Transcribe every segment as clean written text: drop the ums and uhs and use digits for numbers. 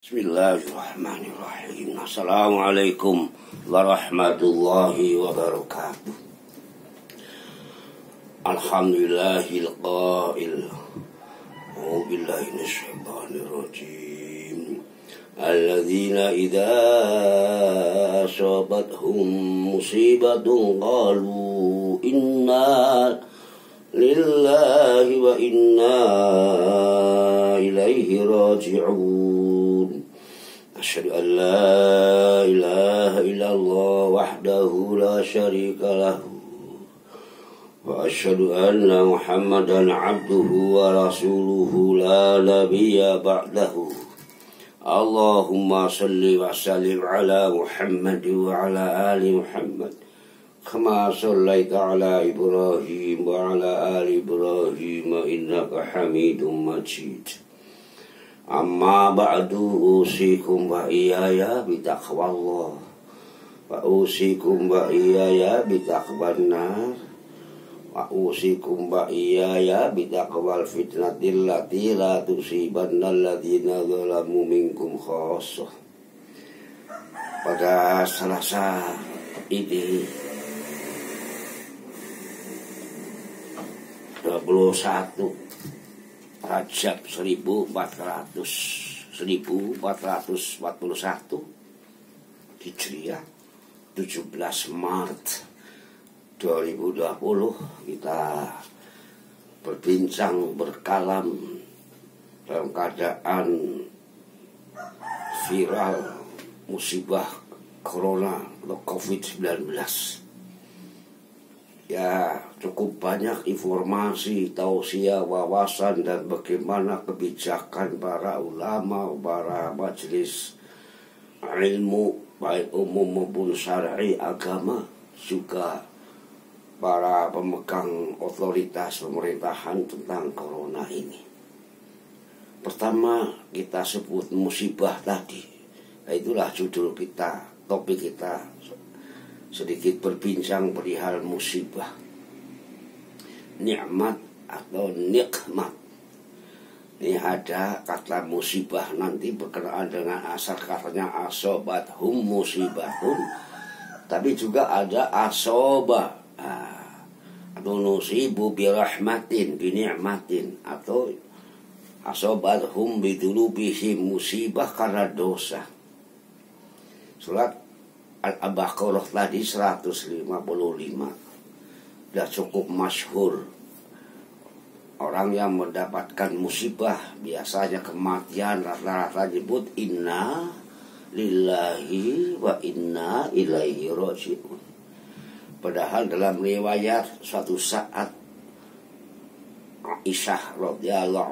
Bismillahirrahmanirrahim. Assalamualaikum warahmatullahi wabarakatuh. Alhamdulillahil qail. A'udzu billahi minasyaitonir rajim. Alladzina idza asabathum musibatun qalu inna lillahi wa inna ilaihi raji'un. Asyhadu an la ilaha illallah wahdahu la syarika lahu wa asyhadu anna Muhammadan abduhu wa rasuluhu la nabiyya ba'dahu. Allahumma salli wa sallim ala Muhammad wa ala ali Muhammad kama sallaita ala Ibrahim wa ala ali Ibrahim innaka Hamidum Majid. Amma ba'du, usikum wa iyaya bitaqwallah wa usikum wa iyaya bitaqwan nar wa usikum wa iyaya bitaqwal fitnatil lati la tusibanna alladziina zalamu minkum khassah. Pada Selasa ini 21 Rajab 1441 Hijriah 17 Maret 2020 kita berbincang berkalam dalam keadaan viral musibah corona atau COVID-19. Ya, cukup banyak informasi, tausiah, wawasan, dan bagaimana kebijakan para ulama, para majelis ilmu, baik umum maupun syar'i agama, juga para pemegang otoritas pemerintahan tentang corona ini. Pertama, kita sebut musibah tadi. Itulah judul kita, topik kita. Sedikit berbincang perihal musibah, nikmat atau nikmat. Ini ada kata musibah nanti berkenaan dengan asal katanya asobathum musibatun, tapi juga ada asoba atau nusibu birahmatin binikmatin, atau asobathum bidulubihim musibah karena dosa. Surat Al-Baqarah tadi 155 sudah cukup masyhur. Orang yang mendapatkan musibah, biasanya kematian, rata-rata nyebut inna lillahi wa inna ilaihi raji'un. Padahal dalam riwayat suatu saat Aisyah radhiyallahu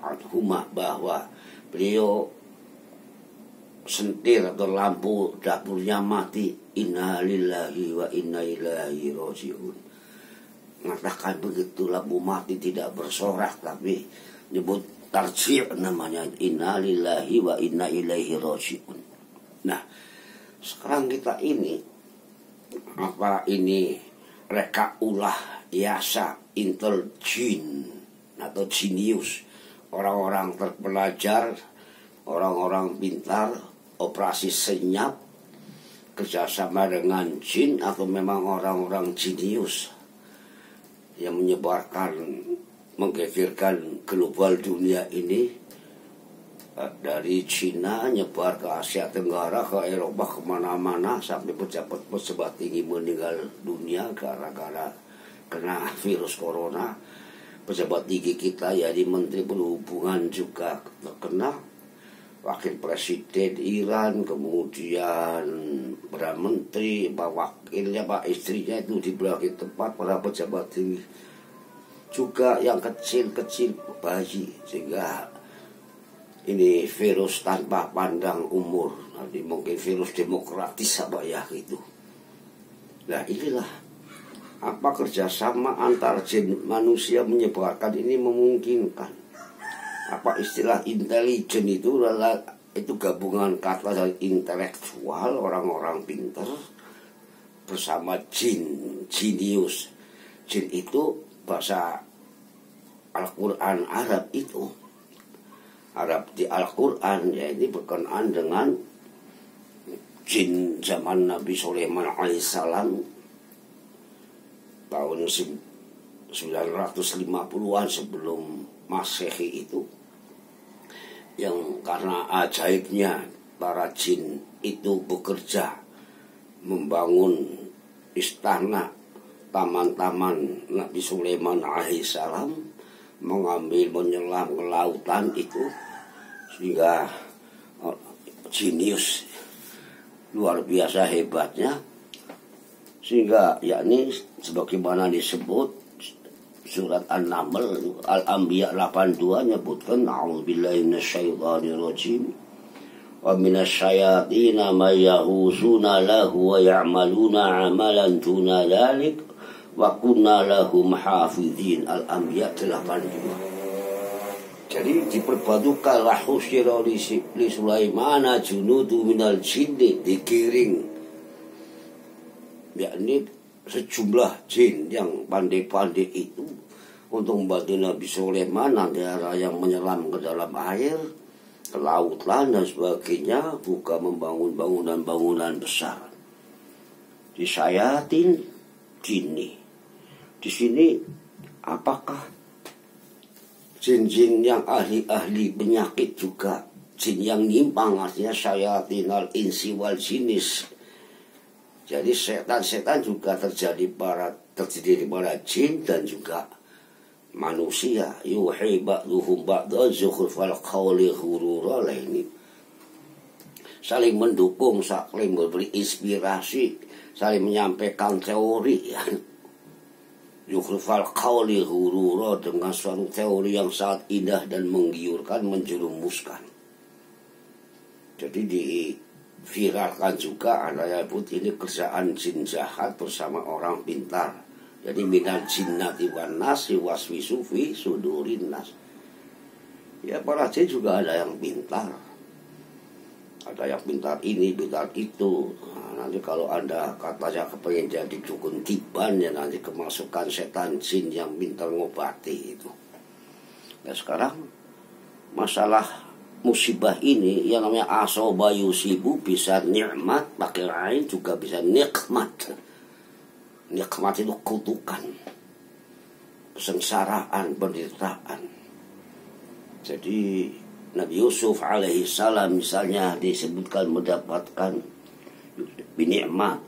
anhumah bahwa beliau sentir atau lampu dapurnya mati, inna lillahi wa inna ilaihi raji'un. Mengatakan begitu, lampu mati tidak bersorak tapi nyebut tarji' namanya, inna lillahi wa inna ilaihi raji'un. Nah, sekarang kita ini apa ini reka ulah yasa intelijen atau jenius, orang-orang terpelajar, orang-orang pintar, operasi senyap, kerjasama dengan jin, atau memang orang-orang jenius yang menyebarkan, menggegerkan global dunia ini, dari Cina nyebar ke Asia Tenggara, ke Eropa, kemana-mana, sampai pejabat-pejabat tinggi meninggal dunia gara-gara kena virus corona. Pejabat tinggi kita, ya di Menteri Perhubungan juga terkena, Wakil Presiden Iran, kemudian Perdana Menteri, Pak Wakilnya, Pak istrinya itu di berbagai tempat, para pejabat tinggi juga yang kecil-kecil, bayi, sehingga ini virus tanpa pandang umur. Nanti mungkin virus demokratis apa ya gitu. Nah, inilah apa kerjasama antar jin manusia menyebarkan ini memungkinkan. Apa istilah intelijen itu gabungan kata dari intelektual, orang-orang pintar, bersama jin, jenius. Jin itu bahasa Al-Quran Arab itu Arab di Al-Quran, ya ini berkenaan dengan jin zaman Nabi Sulaiman alaihissalam tahun 950-an sebelum Masehi itu, yang karena ajaibnya para jin itu bekerja membangun istana, taman-taman Nabi Sulaiman alaihissalam, menyelam ke lautan itu, sehingga jenius luar biasa hebatnya, sehingga yakni sebagaimana disebut surat An-Naml Al-Anbiya 82 nyebutkan a'udzubillahi minasyaitonirrajim wa minasyayatina may yahuzuna lahu wa ya'maluna 'amalan duna dzalik wa kunna lahum hafizin. Al-Anbiya 82. Jadi diperbantukan lahusyira li Sulaimana junudu minal jinni, dikiring yakni sejumlah jin yang pandai-pandai itu untuk membantu Nabi Sulaiman, antara yang menyelam ke dalam air, ke lautan dan sebagainya, buka membangun bangunan-bangunan besar. Disayatin jinni. Di sini apakah jin-jin yang ahli-ahli penyakit juga jin yang nyimpang, artinya syayatinal insi wal jinis. Jadi setan-setan juga terdiri para jin dan juga manusia. Yuhi ba'duhum ba'dan zukhrufal qawli ghurura, ini saling mendukung, saling memberi inspirasi, saling menyampaikan teori, ya. Yukhrifal qawli ghurura, dengan suatu teori yang sangat indah dan menggiurkan, menjerumuskan. Jadi diviralkan juga, ada yang pun ini kerjaan jin jahat bersama orang pintar. Jadi minal jinnati wan nasi waswisu fi sudurin nas. Ya para jin juga ada yang pintar. Ada yang pintar ini, pintar itu. Nah, nanti kalau Anda katanya kepengen jadi dukun tiban, ya nanti kemasukan setan jin yang pintar ngobati itu. Nah sekarang masalah musibah ini yang namanya asoba yusibu, bisa nikmat pakai lain, juga bisa nikmat. Nikmat itu kutukan, kesengsaraan, penderitaan. Jadi Nabi Yusuf alaihi salam misalnya disebutkan mendapatkan binikmat,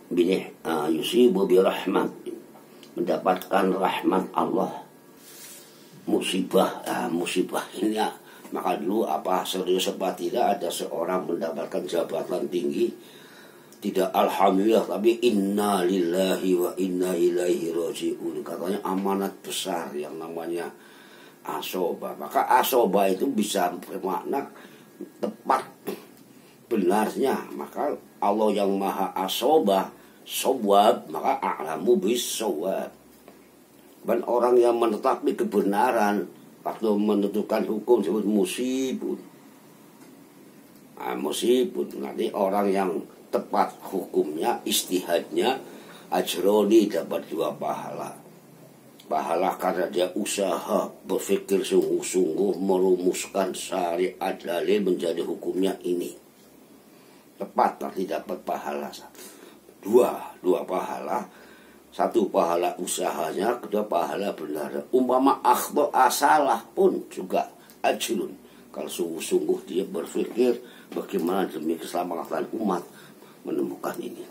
yusibu birahmat, mendapatkan rahmat Allah. Musibah ini ya, maka dulu apa serius apa tidak ada seorang mendapatkan jabatan tinggi, tidak alhamdulillah, tapi inna lillahi wa inna ilaihi raji'un, katanya amanat besar yang namanya asoba. Maka asoba itu bisa bermakna tepat, benarnya. Maka Allah yang maha asoba, sawab, maka a'lamu bis sawab. Dan orang yang menetapi kebenaran waktu menentukan hukum disebut musibun. Musibun, nanti orang yang tepat hukumnya, istihadnya, ajroni, dapat 2 pahala. Pahala karena dia usaha, berpikir sungguh-sungguh merumuskan syariat dalil menjadi hukumnya ini. Tepat, berarti dapat pahala. 2 pahala. 1 pahala usahanya, 2 pahala benar. Umpama akhto'a salah pun juga ajrun. Kalau sungguh-sungguh dia berpikir bagaimana demi keselamatan umat menemukan ini.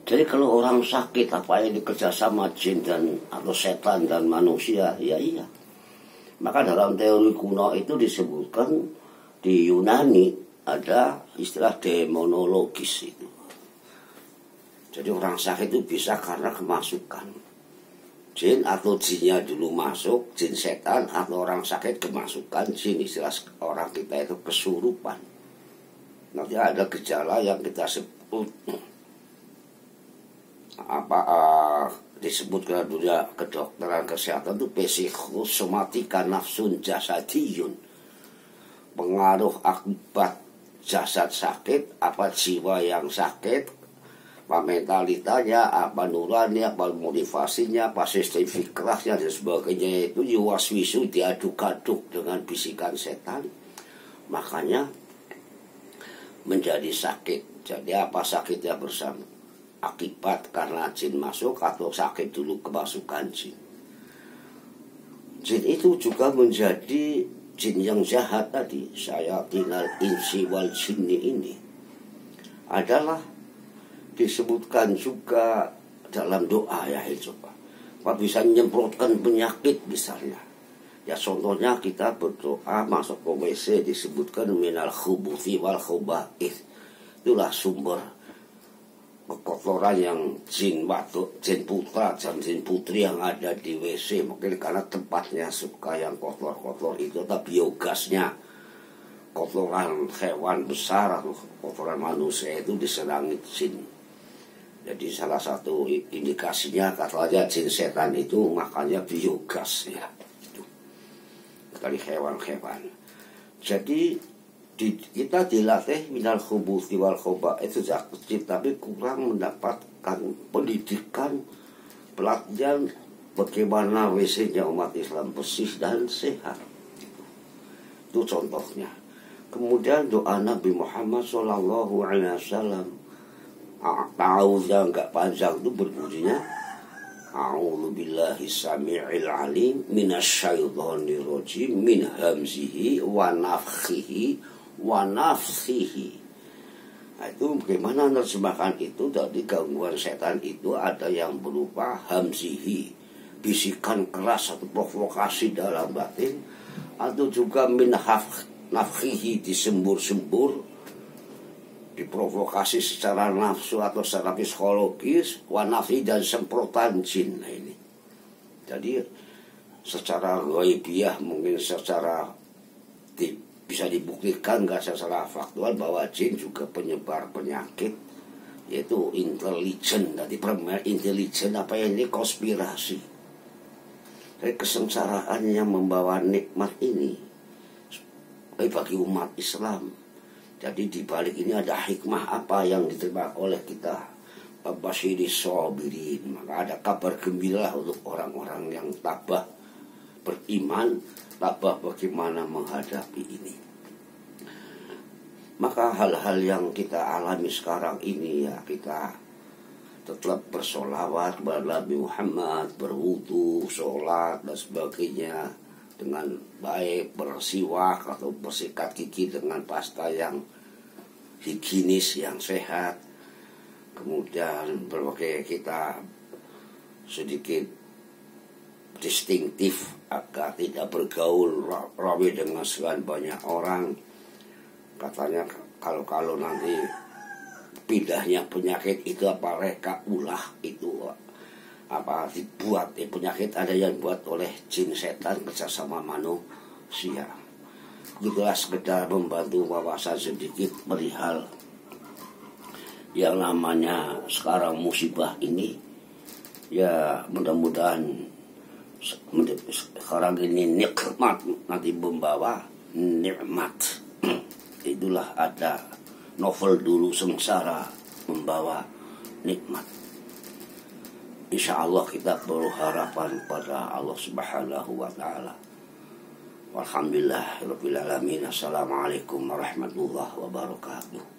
Jadi kalau orang sakit, apa yang dikerja sama jin atau setan dan manusia, ya iya. Maka dalam teori kuno itu disebutkan di Yunani ada istilah demonologis itu. Jadi orang sakit itu bisa karena kemasukan jin, atau jinnya dulu masuk, jin setan, atau orang sakit kemasukan jin, istilah orang kita itu kesurupan. Nanti ada gejala yang kita sebut disebut ke dunia kedokteran kesehatan itu psikosomatika nafsun jasadiyun, pengaruh akibat jasad sakit, apa jiwa yang sakit apa mentalitasnya, apa nurani, apa motivasinya, apa sistem fikrahnya dan sebagainya itu yuwaswisu, diaduk-aduk dengan bisikan setan. Makanya menjadi sakit. Jadi apa sakitnya bersama? Akibat karena jin masuk atau sakit dulu kemasukan jin. Jin itu juga menjadi jin yang jahat tadi, syayatinal insi wal jinni ini adalah disebutkan juga dalam doa ya coba. Apa bisa menyemprotkan penyakit misalnya. Ya contohnya kita berdoa masuk ke WC disebutkan minal khubuthi wal khuba'ith. Itulah sumber kekotoran yang jin waduk, jin putra, dan jin putri yang ada di WC. Mungkin karena tempatnya suka yang kotor-kotor itu, tapi biogasnya kotoran hewan besar atau kotoran manusia itu diserangi jin. Jadi salah satu indikasinya katanya jin setan itu makanya biogas ya. Itu dari hewan-hewan. Jadi kita dilatih minal khubuthi wal khuba'ith itu sejak kecil, tapi kurang mendapatkan pendidikan, pelatihan bagaimana WC-nya umat Islam bersih dan sehat. Itu contohnya. Kemudian doa Nabi Muhammad SAW, ta'awudnya enggak panjang itu berbunyinya a'udzu billahi samii'il 'alim minasyaitonir rajim min hamzihi wa nafthihi wa nafthihi. Nah, itu bagaimana menerjemahkan itu? Dari gangguan setan itu ada yang berupa hamzihi, bisikan keras atau provokasi dalam batin, atau juga min nafthihi, disembur-sembur, diprovokasi secara nafsu atau secara psikologis, wanafi dan semprotan jin. Nah ini jadi secara ghaibiyah mungkin secara bisa dibuktikan, nggak secara faktual, bahwa jin juga penyebar penyakit, yaitu intelijen. Tadi intelijen apa ini konspirasi. Dari kesengsaraan yang membawa nikmat ini bagi umat Islam. Jadi di balik ini ada hikmah apa yang diterima oleh kita, Basyiri Sabirin. Maka ada kabar gembira untuk orang-orang yang tabah beriman, tabah bagaimana menghadapi ini. Maka hal-hal yang kita alami sekarang ini ya, kita tetap bersolawat kepada Nabi Muhammad, berwudu, sholat dan sebagainya dengan baik, bersiwak atau bersikat gigi dengan pasta yang higienis, yang sehat. Kemudian berbagai kita sedikit distinktif agar tidak bergaul rawi dengan sekian banyak orang. Katanya kalau nanti pindahnya penyakit itu apa reka ulah itu apa dibuat penyakit ada yang buat oleh jin setan kerjasama manusia. Itulah sekedar membantu wawasan sedikit perihal yang namanya sekarang musibah ini. Ya mudah-mudahan sekarang ini nikmat nanti membawa nikmat. Itulah ada novel dulu sengsara membawa nikmat. Insya Allah kita berharapan pada Allah Subhanahu wa Ta'ala. Walhamdulillah Rabbil Alamin. Assalamualaikum warahmatullahi wabarakatuh.